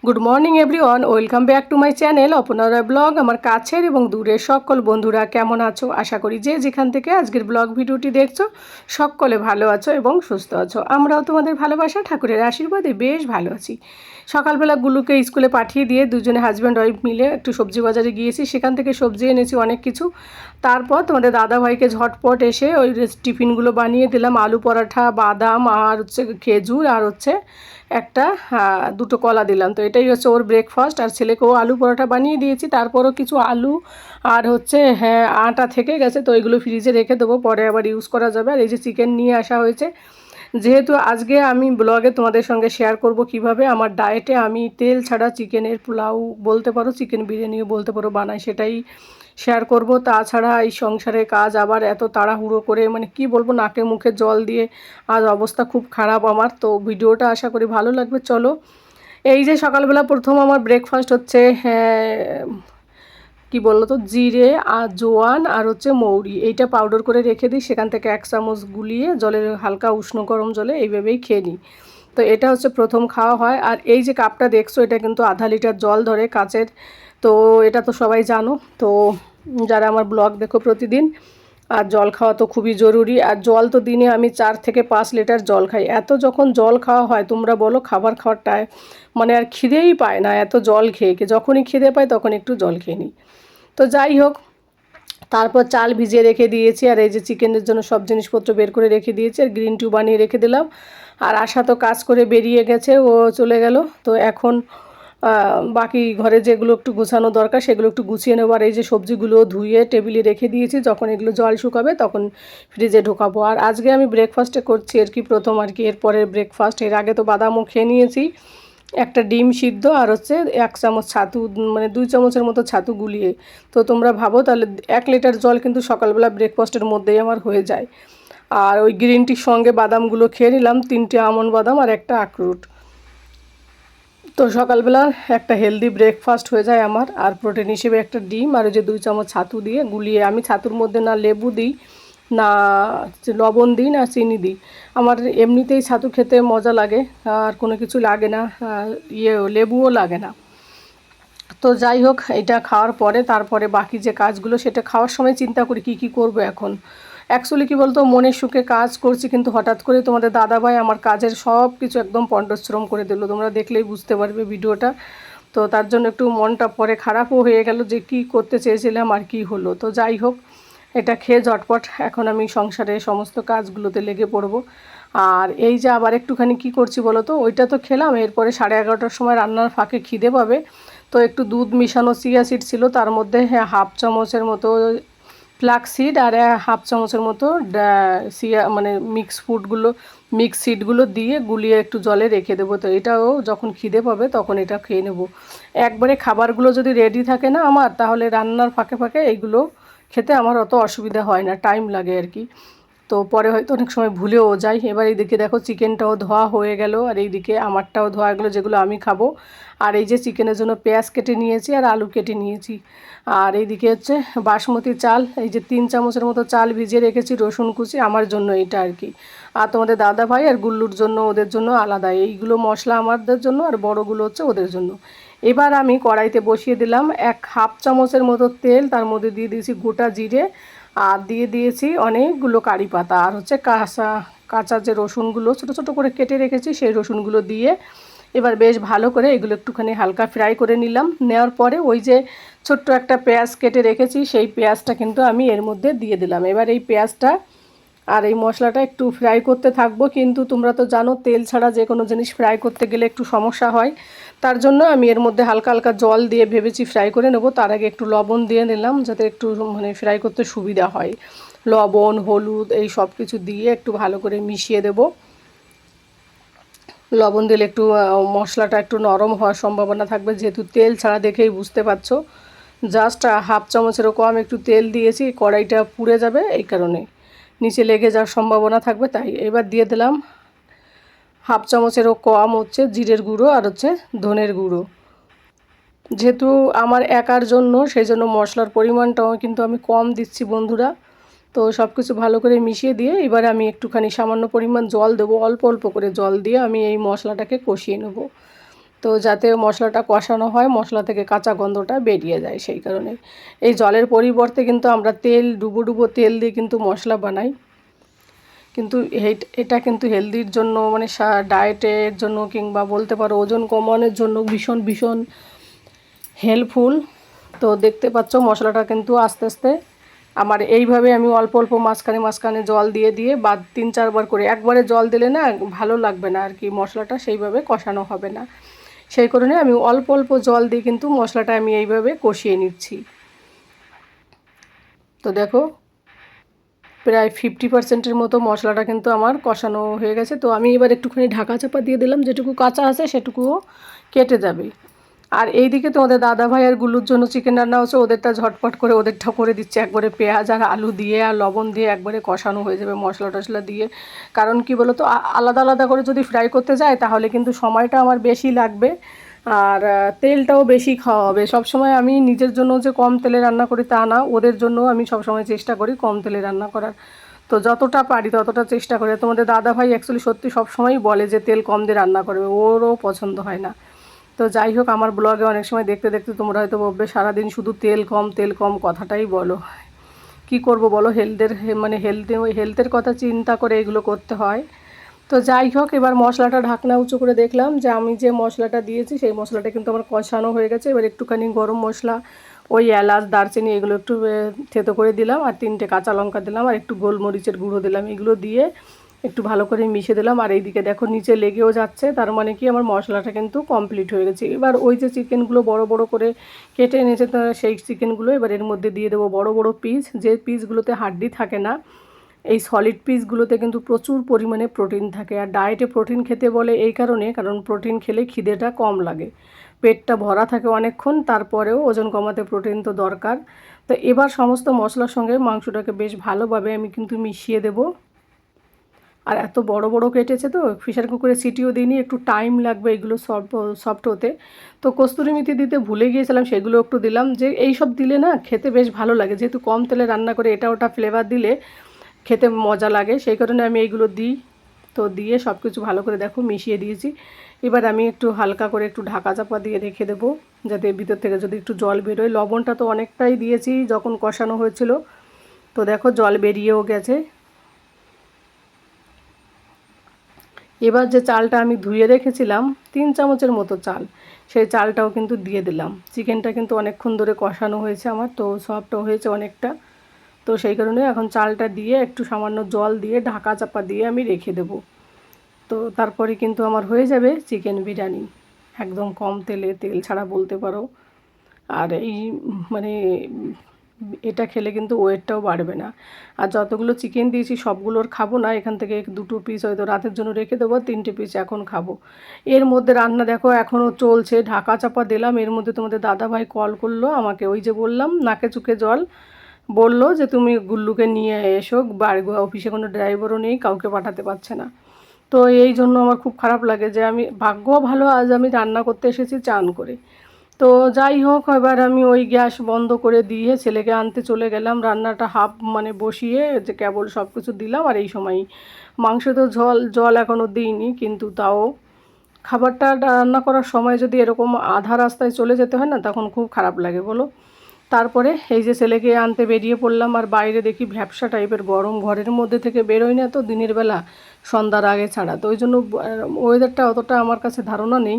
Good morning everyone, welcome back to my channel অপনারা blog. আমার কাছের এবং দূরের সকল বন্ধুরা কেমন আছো? আশা করি যে যেখান থেকে আজকের ব্লগ ভিডিওটি দেখছো সকলে ভালো আছো এবং সুস্থ আছো। আমরাও তোমাদের ভালোবাসা ঠাকুরের আশীর্বাদে বেশ ভালো আছি। সকালবেলা গুলুকে স্কুলে পাঠিয়ে দিয়ে দুজনে হাজব্যান্ড ওয়াইফ মিলে একটু সবজি বাজারে গিয়েছি, সেখান থেকে সবজি এনেছি অনেক কিছু। তারপর তোমাদের দাদাভাইকে ঝটপট এসে ওই টিফিনগুলো বানিয়ে দিলাম, আলু পরাঠা, বাদাম আর হচ্ছে খেজুর আর হচ্ছে একটা দুটো কলা দিলাম। তো এটাই হচ্ছে ওর ব্রেকফাস্ট। আর ছেলেকেও আলু পরোটা বানিয়ে দিয়েছি। তারপরও কিছু আলু আর হচ্ছে আটা থেকে গেছে, তো এগুলো ফ্রিজে রেখে দেবো, পরে আবার ইউজ করা যাবে। আর এই যে চিকেন নিয়ে আসা হয়েছে, যেহেতু আজকে আমি ব্লগে তোমাদের সঙ্গে শেয়ার করব কিভাবে আমার ডায়েটে আমি তেল ছাড়া চিকেনের পোলাও বলতে পারো, চিকেন বিরিয়ানিও বলতে পারো বানাই, সেটাই শেয়ার করব। তাছাড়া এই সংসারের কাজ আবার এত তাড়াহুড়ো করে, মানে কি বলবো, নাকে মুখে জল দিয়ে আজ অবস্থা খুব খারাপ আমার। তো ভিডিওটা আশা করি ভালো লাগবে। চলো, এই যে সকালবেলা প্রথম আমার ব্রেকফাস্ট হচ্ছে কি বললো তো, জিরে আর জোয়ান আর হচ্ছে মৌরি, এইটা পাউডার করে রেখে দিই, সেখান থেকে 1 চামচ গুলিয়ে জলের হালকা উষ্ণ গরম জলে এইভাবেই খেয়ে নিই। তো এটা হচ্ছে প্রথম খাওয়া হয়। আর এই যে কাপটা দেখছো, এটা কিন্তু আধা লিটার জল ধরে, কাচের। তো এটা তো সবাই জানো, তো যারা আমার ব্লগ দেখো প্রতিদিন। আর জল খাওয়া তো খুবই জরুরি। আর জল তো দিনে আমি 4 থেকে 5 লিটার জল খাই। এত যখন জল খাওয়া হয়, তোমরা বলো, খাবার খাওয়ারটায় মানে আর খিদেই পায় না এত জল খেয়ে। যখনই খিদে পায় তখন একটু জল খেয়ে নিই। তো যাই হোক, তারপর চাল ভিজিয়ে রেখে দিয়েছি। আর এই যে চিকেনের জন্য সব জিনিসপত্র বের করে রেখে দিয়েছি, আর গ্রিন টি বানিয়ে রেখে দিলাম। আর আশা তো কাজ করে বেরিয়ে গেছে, ও চলে গেল। তো এখন বাকি ঘরে যেগুলো একটু গোছানো দরকার সেগুলো একটু গুছিয়ে নেবো। আর এই যে সবজিগুলো ধুয়ে টেবিলে রেখে দিয়েছি, যখন এগুলো জল শুকাবে তখন ফ্রিজে ঢোকাবো। আর আজকে আমি ব্রেকফাস্টে করছি আর কি প্রথম আর কি এরপরের ব্রেকফাস্ট। এর আগে তো বাদামও খেয়ে নিয়েছি, একটা ডিম সিদ্ধ আর হচ্ছে 1 চামচ ছাতু, মানে 2 চামচের মতো ছাতু গুলিয়ে। তো তোমরা ভাবো তাহলে 1 লিটার জল কিন্তু সকালবেলা ব্রেকফাস্টের মধ্যেই আমার হয়ে যায়। আর ওই গ্রিন টির সঙ্গে বাদামগুলো খেয়ে নিলাম, 3টে আমন্ড বাদাম আর একটা আখরোট। তো সকালবেলা একটা হেলদি ব্রেকফাস্ট হয়ে যায় আমার। আর প্রোটিন হিসেবে একটা ডিম আর ওই যে 2 চামচ ছাতু দিয়ে গুলিয়ে, আমি ছাতুর মধ্যে না লেবু দিই, না লবণ দিই, না চিনি দিই। আমার এমনিতেই ছাতু খেতে মজা লাগে, আর কোনো কিছু লাগে না, লেবুও লাগে না। তো যাই হোক, এটা খাওয়ার পরে তারপরে বাকি যে কাজগুলো সেটা খাওয়ার সময় চিন্তা করি কি কি করব এখন। অ্যাকচুয়ালি কী বলতো, মনের সুখে কাজ করছি, কিন্তু হঠাৎ করে তোমাদের দাদাভাই আমার কাজের সব কিছু একদম পণ্ডশ্রম করে দিল। তোমরা দেখলেই বুঝতে পারবে ভিডিওটা। তো তার জন্য একটু মনটা পরে খারাপও হয়ে গেল যে কি করতে চেয়েছিলাম আর কি হলো। তো যাই হোক, এটা খেয়ে ঝটপট এখন আমি সংসারের সমস্ত কাজগুলোতে লেগে পড়ব। আর এই যে আবার একটুখানি কি করছি বলো তো, ওইটা তো খেলাম, এরপরে 11:30টার সময় রান্নার ফাঁকে খিদে পাবে। তো একটু দুধ মিশানো চিয়া সিড ছিল, তার মধ্যে 1/2 চামচের মতো ফ্লাক্স সিড আর 1/2 চামচের মতো মানে মিক্স সিডগুলো দিয়ে গুলিয়ে একটু জলে রেখে দেবো। তো এটাও যখন খিদে পাবে তখন এটা খেয়ে নেব। একবারে খাবারগুলো যদি রেডি থাকে না আমার, তাহলে রান্নার ফাঁকে ফাঁকে এইগুলো খেতে আমার অত অসুবিধা হয় না, টাইম লাগে আর কি। তো পরে হয়তো অনেক সময় ভুলেও যাই। এবার এইদিকে দেখো চিকেনটাও ধোয়া হয়ে গেল, আর এইদিকে আমারটাও ধোয়া গেলো যেগুলো আমি খাবো। আর এই যে চিকেনের জন্য পেঁয়াজ কেটে নিয়েছি আর আলু কেটে নিয়েছি। আর এইদিকে হচ্ছে বাসমতি চাল, এই যে 3 চামচের মতো চাল ভিজিয়ে রেখেছি, রসুন কুচি আমার জন্য এটা আর কি। আর তোমাদের দাদা ভাই আর গুল্লুর জন্য, ওদের জন্য আলাদা এইগুলো মশলা, আমাদের জন্য, আর বড়গুলো হচ্ছে ওদের জন্য। এবার আমি কড়াইতে বসিয়ে দিলাম 1/2 চামচের মতো তেল, তার মধ্যে দিয়ে দিয়েছি গোটা জিরে, আর দিয়ে দিয়েছি অনেকগুলো কারি পাতা, আর হচ্ছে কাঁচা যে রসুনগুলো ছোটো ছোটো করে কেটে রেখেছি সেই রসুনগুলো দিয়ে এবার বেশ ভালো করে এগুলো একটুখানি হালকা ফ্রাই করে নিলাম। নেওয়ার পরে ওই যে ছোট্ট একটা পেঁয়াজ কেটে রেখেছি, সেই পেঁয়াজটা কিন্তু আমি এর মধ্যে দিয়ে দিলাম। এবার এই পেঁয়াজটা আর এই মশলাটা একটু ফ্রাই করতে থাকবো, কিন্তু তোমরা তো জানো তেল ছাড়া যে কোনো জিনিস ফ্রাই করতে গেলে একটু সমস্যা হয়। তার জন্য আমি এর মধ্যে হালকা হালকা জল দিয়ে ভেবেছি ফ্রাই করে নেব। তার আগে একটু লবণ দিয়ে নিলাম, যাতে একটু মানে ফ্রাই করতে সুবিধা হয়। লবণ, হলুদ এই সব কিছু দিয়ে একটু ভালো করে মিশিয়ে দেব। লবণ দিলে একটু মশলাটা একটু নরম হওয়ার সম্ভাবনা থাকবে, যেহেতু তেল ছাড়া দেখেই বুঝতে পারছো। জাস্ট 1/2 চামচেরও কম একটু তেল দিয়েছি, কড়াইটা পুড়ে যাবে এই কারণে, নিচে লেগে যাওয়ার সম্ভাবনা থাকবে তাই। এবার দিয়ে দিলাম 1/2 চামচেরও কম হচ্ছে জিরের গুঁড়ো আর হচ্ছে ধনের গুঁড়ো। যেহেতু আমার একার জন্য, সেই জন্য মশলার পরিমাণটাও কিন্তু আমি কম দিচ্ছি বন্ধুরা। তো সব কিছু ভালো করে মিশিয়ে দিয়ে এবারে আমি একটুখানি সামান্য পরিমাণ জল দেবো, অল্প অল্প করে জল দিয়ে আমি এই মশলাটাকে কষিয়ে নেব। তো যাতে মশলাটা কষানো হয়, মশলা থেকে কাঁচা গন্ধটা বেরিয়ে যায়, সেই কারণে এই জলের পরিবর্তে কিন্তু আমরা তেল ডুবো ডুবো তেল দিয়ে কিন্তু মশলা বানাই। কিন্তু এটা কিন্তু হেলদির জন্য মানে ডায়েটের জন্য কিংবা বলতে পারো ওজন কমানোর জন্য ভীষণ ভীষণ হেল্পফুল। তো দেখতে পাচ্ছ মশলাটা কিন্তু আস্তে আস্তে আমার এইভাবে আমি অল্প অল্প মাঝখানে মাঝখানে জল দিয়ে দিয়ে বা 3-4 বার করে, একবারে জল দিলে না ভালো লাগবে না আর কি, মশলাটা সেইভাবে কষানো হবে না। সেই কারণে আমি অল্প অল্প জল দিয়ে কিন্তু মশলাটা আমি এইভাবে কষিয়ে নিচ্ছি। তো দেখো প্রায় 50%-এর মতো মশলাটা কিন্তু আমার কষানো হয়ে গেছে। তো আমি এবার একটুখানি ঢাকা চাপা দিয়ে দিলাম, যেটুকু কাঁচা আছে সেটুকুও কেটে যাবে। আর এইদিকে তোমাদের দাদাভাই আর গুল্লুর জন্য চিকেন রান্না হচ্ছে, ওদেরটা ঝটপট করে ওদেরটা করে দিচ্ছে, একবারে পেঁয়াজ আর আলু দিয়ে আর লবণ দিয়ে একবারে কষানো হয়ে যাবে মশলা টশলা দিয়ে। কারণ কি বলো তো, আলাদা আলাদা করে যদি ফ্রাই করতে যায় তাহলে কিন্তু সময়টা আমার বেশি লাগবে আর তেলটাও বেশি খাওয়া হবে। সবসময় আমি নিজের জন্য যে কম তেলে রান্না করি তা না, ওদের জন্য আমি সবসময় চেষ্টা করি কম তেলে রান্না করার। তো যতটা পারি ততটা চেষ্টা করি। তোমাদের দাদাভাই অ্যাকচুয়ালি সত্যি সবসময়ই বলে যে তেল কম দিয়ে রান্না করবে, ওরও পছন্দ হয় না। তো যাই হোক, আমার ব্লগে অনেক সময় দেখতে দেখতে তোমরা হয়তো বলবে সারাদিন শুধু তেল কম কথাটাই বলো। কি করব বলো, হেলথের কথা চিন্তা করে এগুলো করতে হয়। তো যাই হোক, এবার মশলাটা ঢাকনা উঁচু করে দেখলাম যে আমি যে মশলাটা দিয়েছি সেই মশলাটা কিন্তু আমার কষানো হয়ে গেছে। এবার একটুখানি গরম মশলা, ওই এলাচ দারচিনি এগুলো একটু থেতো করে দিলাম, আর 3টে কাঁচা লঙ্কা দিলাম, আর একটু গোলমরিচের গুঁড়ো দিলাম। এগুলো দিয়ে একটু ভালো করে মিশিয়ে দিলাম। আর এইদিকে দেখো নিচে লেগেও যাচ্ছে, তার মানে কি আমার মশলাটা কিন্তু কমপ্লিট হয়ে গেছে। এবার ওই যে চিকেনগুলো বড় বড় করে কেটে এনেছে, তো সেই চিকেনগুলো এবার এর মধ্যে দিয়ে দেবো, বড় বড় পিস, যে পিসগুলোতে হাড্ডি থাকে না। এই সলিড পিসগুলোতে কিন্তু প্রচুর পরিমাণে প্রোটিন থাকে। আর ডায়েটে প্রোটিন খেতে বলে এই কারণে, কারণ প্রোটিন খেলে খিদেটা কম লাগে, পেটটা ভরা থাকে অনেকক্ষণ, তারপরেও ওজন কমাতে প্রোটিন তো দরকার। তো এবার সমস্ত মশলার সঙ্গে মাংসটাকে বেশ ভালোভাবে আমি কিন্তু মিশিয়ে দেবো। আর এত বড় বড় কেটেছে তো প্রেসার কুকারে সিটিও দিইনি, একটু টাইম লাগবে এগুলো সফট হতে। তো কস্তুরি মেথি দিতে ভুলে গিয়েছিলাম, সেগুলো একটু দিলাম। যে এই সব দিলে না খেতে বেশ ভালো লাগে, যেহেতু কম তেলে রান্না করে এটা ওটা ফ্লেভার দিলে খেতে মজা লাগে, সেই কারণে আমি এইগুলো দিই। তো দিয়ে সব কিছু ভালো করে দেখো মিশিয়ে দিয়েছি। এবার আমি একটু হালকা করে একটু ঢাকা চাপা দিয়ে রেখে দেবো, যাতে ভিতর থেকে যদি একটু জল বেরোয়। লবণটা তো অনেকটাই দিয়েছি যখন কষানো হয়েছিল, তো দেখো জল বেরিয়েও গেছে। এবার যে চালটা আমি ধুয়ে রেখেছিলাম 3 চামচের মতো চাল, সেই চালটাও কিন্তু দিয়ে দিলাম। চিকেনটা কিন্তু অনেকক্ষণ ধরে কষানো হয়েছে আমার, তো সফটও হয়েছে অনেকটা। তো সেই কারণে এখন চালটা দিয়ে একটু সামান্য জল দিয়ে ঢাকা চাপা দিয়ে আমি রেখে দেবো। তো তারপরে কিন্তু আমার হয়ে যাবে চিকেন বিরিয়ানি, একদম কম তেলে, তেল ছাড়া বলতে পারো। আর এই মানে এটা খেলে কিন্তু ওয়েটটাও বাড়বে না। আর যতগুলো চিকেন দিয়েছি সবগুলোর খাবো না, এখান থেকে 2 পিস হয়তো রাতের জন্য রেখে দেবো, 3টে পিস এখন খাবো। এর মধ্যে রান্না দেখো এখনও চলছে, ঢাকা চাপা দিলাম। এর মধ্যে তোমাদের দাদাভাই কল করলো আমাকে, ওই যে বললাম নাকে চুকে জল, বলল যে তুমি গুল্লুকে নিয়ে এসো বাড়ি, অফিসে কোনো ড্রাইভারও নেই, কাউকে পাঠাতে পারছে না। তো এই জন্য আমার খুব খারাপ লাগে যে আমি, ভাগ্য ভালো আজ আমি রান্না করতে এসেছি চান করে। তো যাই হোক, এবার আমি ওই গ্যাস বন্ধ করে দিয়ে ছেলেকে আনতে চলে গেলাম। রান্নাটা হাফ মানে বসিয়ে যে কেবল সব কিছু দিলাম, আর এই সময় মাংস তো জল এখনও দিইনি, কিন্তু তাও খাবারটা রান্না করার সময় যদি এরকম আধা রাস্তায় চলে যেতে হয় না, তখন খুব খারাপ লাগে বলো। তারপরে এই যে ছেলেকে আনতে বেরিয়ে পড়লাম, আর বাইরে দেখি ভ্যাপসা টাইপের গরম, ঘরের মধ্যে থেকে বেরোই না তো দিনের বেলা, সন্ধ্যার আগে ছাড়া। তো ওই জন্য ওয়েদারটা অতটা আমার কাছে ধারণা নেই,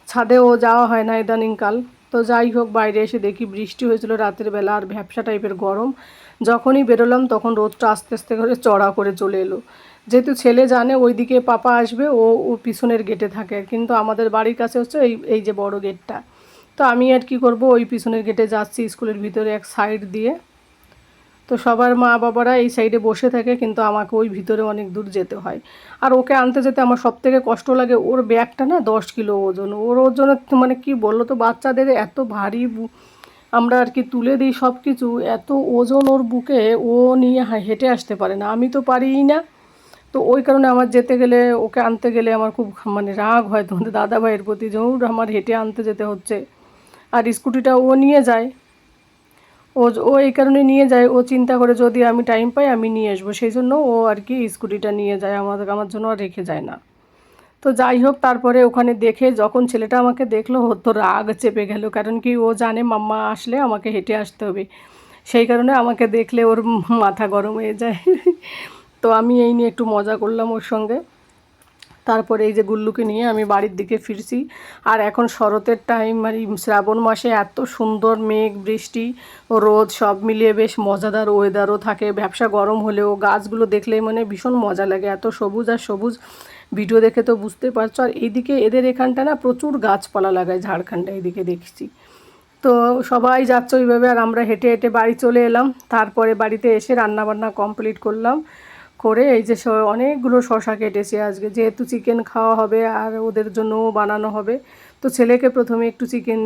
ছাদেও যাওয়া হয় না ইদানিংকাল। তো যাই হোক, বাইরে এসে দেখি বৃষ্টি হয়েছিল রাতের বেলা আর ভ্যাপসা টাইপের গরম। যখনই বেরোলাম তখন রোদটা আস্তে আস্তে করে চড়া করে চলে এলো। যেহেতু ছেলে জানে ওইদিকে পাপা আসবে, ও পিছনের গেটে থাকে, কিন্তু আমাদের বাড়ির কাছে হচ্ছে এই এই যে বড় গেটটা। তো আমি আর কি করব, ওই পিছনের গেটে যাচ্ছি স্কুলের ভিতরে এক সাইড দিয়ে। তো সবার মা বাবারা এই সাইডে বসে থাকে, কিন্তু আমাকে ওই ভিতরে অনেক দূর যেতে হয়। আর ওকে আনতে যেতে আমার সবথেকে কষ্ট লাগে, ওর ব্যাগটা না 10 কিলো ওজন, ওর ওজনের মানে কি বললো তো, বাচ্চাদের এত ভারী আমরা আর কি তুলে দিই সব কিছু, এত ওজন ওর বুকে, ও নিয়ে হেঁটে আসতে পারে না, আমি তো পারিই না। তো ওই কারণে আমার যেতে গেলে, ওকে আনতে গেলে আমার খুব মানে রাগ হয় তোমাদের দাদা ভাইয়ের প্রতি, যে আমার হেঁটে আনতে যেতে হচ্ছে। আর স্কুটিটা ও নিয়ে যায়, ও এই কারণে নিয়ে যায়, ও চিন্তা করে যদি আমি টাইম পাই আমি নিয়ে আসবো, সেই জন্য ও আর কি স্কুটিটা নিয়ে যায় আমার জন্য, আর রেখে যায় না। তো যাই হোক, তারপরে ওখানে দেখে যখন ছেলেটা আমাকে দেখলো ওর তো রাগ চেপে গেল, কারণ কি ও জানে মাম্মা আসলে আমাকে হেঁটে আসতে হবে, সেই কারণে আমাকে দেখলে ওর মাথা গরম হয়ে যায়। তো আমি এই নিয়ে একটু মজা করলাম ওর সঙ্গে। তারপরে এই যে গুল্লুকে নিয়ে আমি বাড়ির দিকে ফিরছি। আর এখন শরতের টাইম, মানে শ্রাবণ মাসে এত সুন্দর মেঘ বৃষ্টি ও রোদ সব মিলিয়ে বেশ মজাদার ওয়েদারও থাকে। ব্যবসা গরম হলেও গাছগুলো দেখলেই মানে ভীষণ মজা লাগে, এত সবুজ আর সবুজ। ভিডিও দেখে তো বুঝতে পারছো। আর এইদিকে এদের এখানটা না প্রচুর গাছপালা লাগায়, ঝাড়খণ্ডে এইদিকে দেখছি। তো সবাই যাচ্ছে ওইভাবে, আর আমরা হেঁটে হেঁটে বাড়ি চলে এলাম। তারপরে বাড়িতে এসে রান্নাবান্না কমপ্লিট করলাম, করে এই যে অনেকগুলো শশা কেটেছি আজকে, যেহেতু চিকেন খাওয়া হবে আর ওদের জন্যও বানানো হবে। তো ছেলেকে প্রথমে একটু চিকেন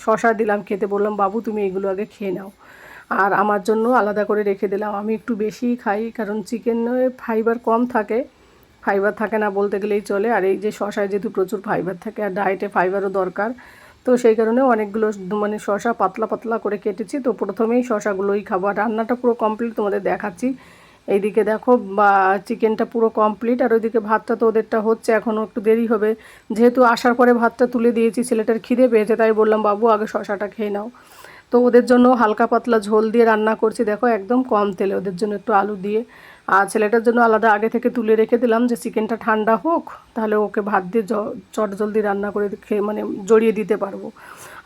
শশা দিলাম খেতে, বললাম বাবু তুমি এগুলো আগে খেয়ে নাও। আর আমার জন্য আলাদা করে রেখে দিলাম, আমি একটু বেশিই খাই, কারণ চিকেনে ফাইবার কম থাকে, ফাইবার থাকে না বলতে গেলেই চলে। আর এই যে শশায় যেহেতু প্রচুর ফাইবার থাকে, আর ডায়েটে ফাইবারও দরকার, তো সেই কারণে অনেকগুলো মানে শশা পাতলা পাতলা করে কেটেছি। তো প্রথমেই শশাগুলোই খাবো, আর রান্নাটা পুরো কমপ্লিট তোমাদের দেখাচ্ছি। এইদিকে দেখো বা চিকেনটা পুরো কমপ্লিট, আর ওইদিকে ভাতটা তো ওদেরটা হচ্ছে, এখনও একটু দেরি হবে। যেহেতু আসার পরে ভাতটা তুলে দিয়েছি, ছেলেটার খিদে পেয়েছে, তাই বললাম বাবু আগে শশাটা খেয়ে নাও। তো ওদের জন্য হালকা পাতলা ঝোল দিয়ে রান্না করছি, দেখো একদম কম তেলে, ওদের জন্য একটু আলু দিয়ে। আর ছেলেটার জন্য আলাদা আগে থেকে তুলে রেখে দিলাম যে চিকেনটা ঠান্ডা হোক, তাহলে ওকে ভাত দিয়ে চট জলদি রান্না করে খেয়ে মানে জড়িয়ে দিতে পারবো।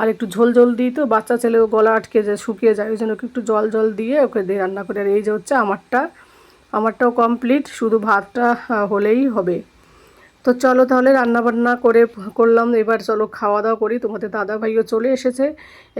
আর একটু ঝোল ঝোল দিই, তো বাচ্চা ছেলে গলা আটকে যায়, শুকিয়ে যায়, ওই জন্য ওকে একটু জল জল দিয়ে ওকে দিয়ে রান্না করে। আর এই যে হচ্ছে আমারটাও কমপ্লিট, শুধু ভাতটা হলেই হবে। তো চলো তাহলে রান্নাবান্না করলাম, এবার চলো খাওয়া দাওয়া করি। তোমাদের দাদা ভাইও চলে এসেছে।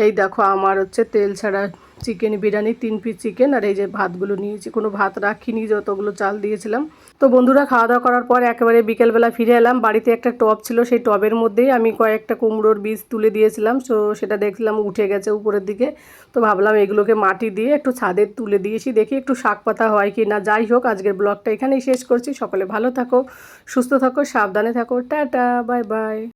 এই দেখো আমার হচ্ছে তেল ছাড়া চিকেন বিরিয়ানি, 3 পিস চিকেন, আর এই যে ভাতগুলো নিয়েছি, কোনো ভাত রাখিনি, যতগুলো চাল দিয়েছিলাম। তো বন্ধুরা খাওয়া দাওয়া করার পর একেবারে বিকেলবেলা ফিরে এলাম। বাড়িতে একটা টব ছিল, সেই টবের মধ্যেই আমি কয়েকটা কুমড়োর বীজ তুলে দিয়েছিলাম, তো সেটা দেখলাম উঠে গেছে উপরের দিকে। তো ভাবলাম এগুলোকে মাটি দিয়ে একটু ছাদে তুলে দিয়েছি, দেখি একটু শাক পাতা হয় কি না। যাই হোক, আজকের ব্লগটা এখানেই শেষ করছি। সকলে ভালো থাকো, সুস্থ থাকো, সাবধানে থাকো, টাটা, বাই বাই।